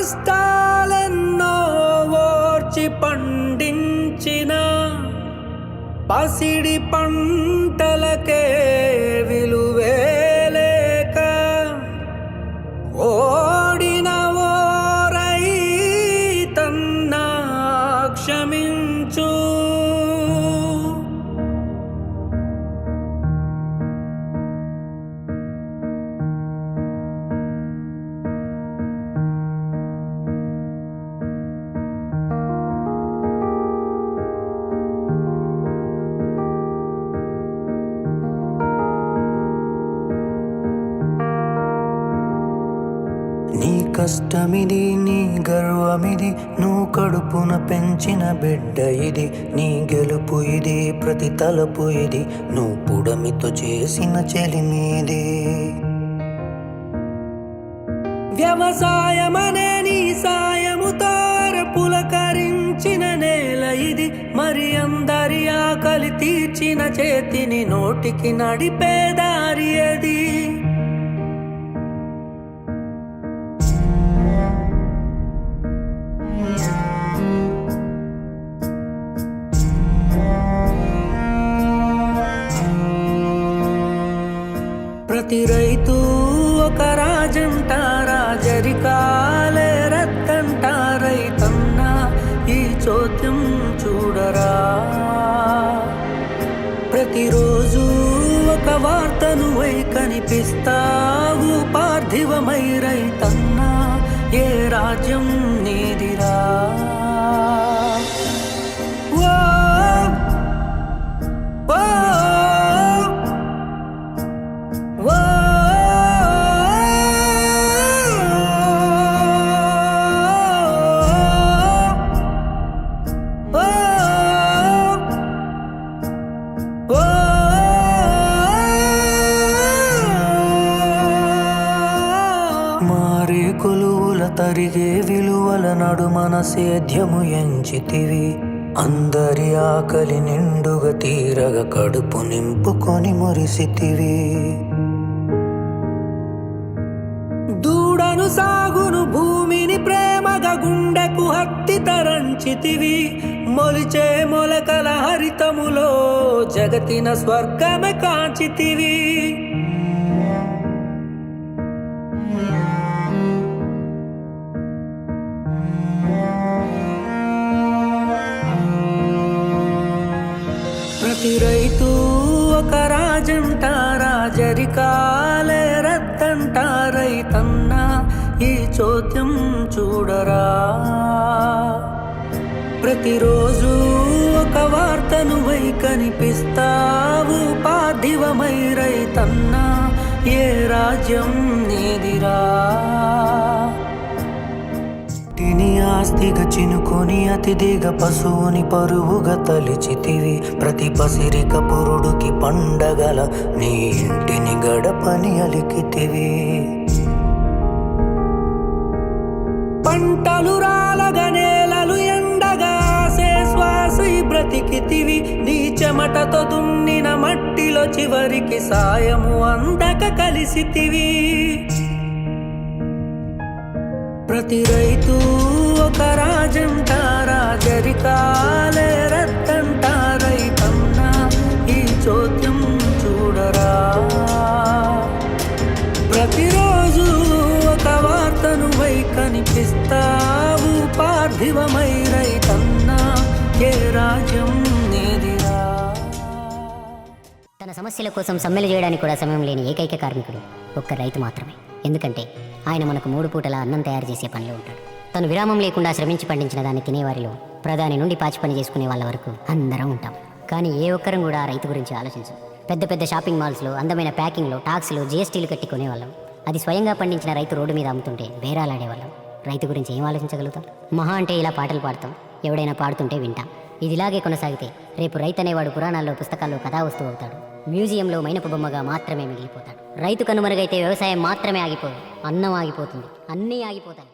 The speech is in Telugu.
కష్టాలెన్నో ఓర్చి పండించిన పసిడి పంటలకే విలువే లేక ఓడిన ఓ రైతన్నా క్షమించు. నీ కష్టమిది, నీ గర్వమిది, నువ్వు కడుపున పెంచిన బిడ్డ ఇది. నీ గెలుపు ఇది, ప్రతి తలపు ఇది, నువ్వు పుడమితో చేసిన చెలిమీది. వ్యవసాయమనే నీ సాయముతో పులకరించిన నేల ఇది. మరి అందరి ఆకలి తీర్చిన చేతిని నోటికి నడిపే దారి అది. ప్రతి రైతు ఒక రాజంట, రాజరికాలే రద్దంట. రైతన్నా ఈ చోద్యం చూడరా. ప్రతిరోజు ఒక వార్తను వై కనిపిస్తావు పార్థివమై. రైతన్నా ఏ రాజ్యం నీదిరా. మారే కొలువుల తరిగే విలువల నడుమన సేద్యము ఎంచితివి. అందరి ఆకలి నిండుగా తీరగ కడుపు నింపుకొని మురిసితివి. దూడను సాగును భూమిని ప్రేమగా గుండెకు హత్తి తరంచితివి. మొలిచే మొలకల హరితములో జగతిన స్వర్గమే కాంచితివి. ప్రతి రైతు ఒక రాజంట, రాజరికాలే రద్దంట. రైతన్నా ఈ చోద్యం చూడరా. ప్రతిరోజు ఒక వార్తను వై కనిపిస్తావు పార్థివమై. రైతన్నా ఏ రాజ్యం నీదిరా. తిని ఆస్తిగా చినుకొని అతిథిగా పశువుని పరువుగా తలిచితివి. ప్రతి పసిరిక పురుడుకి పండగల నీ ఇంటిని గడపని అలికితివి. పంటలు రాలగా నేలలు ఎండగా శ్వాస బ్రతికితివి. నీ చెమటతో దున్నిన మట్టిలో చివరికి సాయము అందక కలిసితివి. ప్రతి రైతు ఒక రాజంట, రాజరికాలే రద్దంట. రైతన్నా ఈ చోద్యం చూడరా. ప్రతిరోజు ఒక వార్తను వై కనిపిస్తావు పార్థివమై. రైతన్నా ఏ రాజ్యం నీదిరా. తన సమస్యల కోసం సమ్మెలు చేయడానికి కూడా సమయం లేని ఏకైక కార్మికుడు ఒక్క రైతు మాత్రమే. ఎందుకంటే ఆయన మనకు 3 పూటల అన్నం తయారు చేసే పనిలో ఉంటాడు. తను విరామం లేకుండా శ్రమించి పండించిన దాన్ని తినేవారిలో ప్రధాని నుండి పాచి పని చేసుకునే వాళ్ళ వరకు అందరం ఉంటాం. కానీ ఏ ఒక్కరం కూడా రైతు గురించి ఆలోచించం. పెద్ద పెద్ద షాపింగ్ మాల్స్లో అందమైన ప్యాకింగ్లో టాక్స్లు జీఎస్టీలు కట్టి కొనేవాళ్ళం. అది స్వయంగా పండించిన రైతు రోడ్డు మీద అమ్ముతుంటే బేరాలాడేవాళ్ళం. రైతు గురించి ఏం ఆలోచించగలుగుతాం? మహా అంటే ఇలా పాటలు పాడతాం, ఎవడైనా పాడుతుంటే వింటాం. ఇదిలాగే కొనసాగితే రేపు రైతు అనేవాడు పురాణాల్లో పుస్తకాల్లో కథా వస్తువు అవుతాడు. మ్యూజియంలో మైనపు బొమ్మగా మాత్రమే మిగిలిపోతాడు. రైతు కనుమరుగైతే వ్యవసాయం మాత్రమే ఆగిపోదు, అన్నం ఆగిపోతుంది, అన్నీ ఆగిపోతాయి.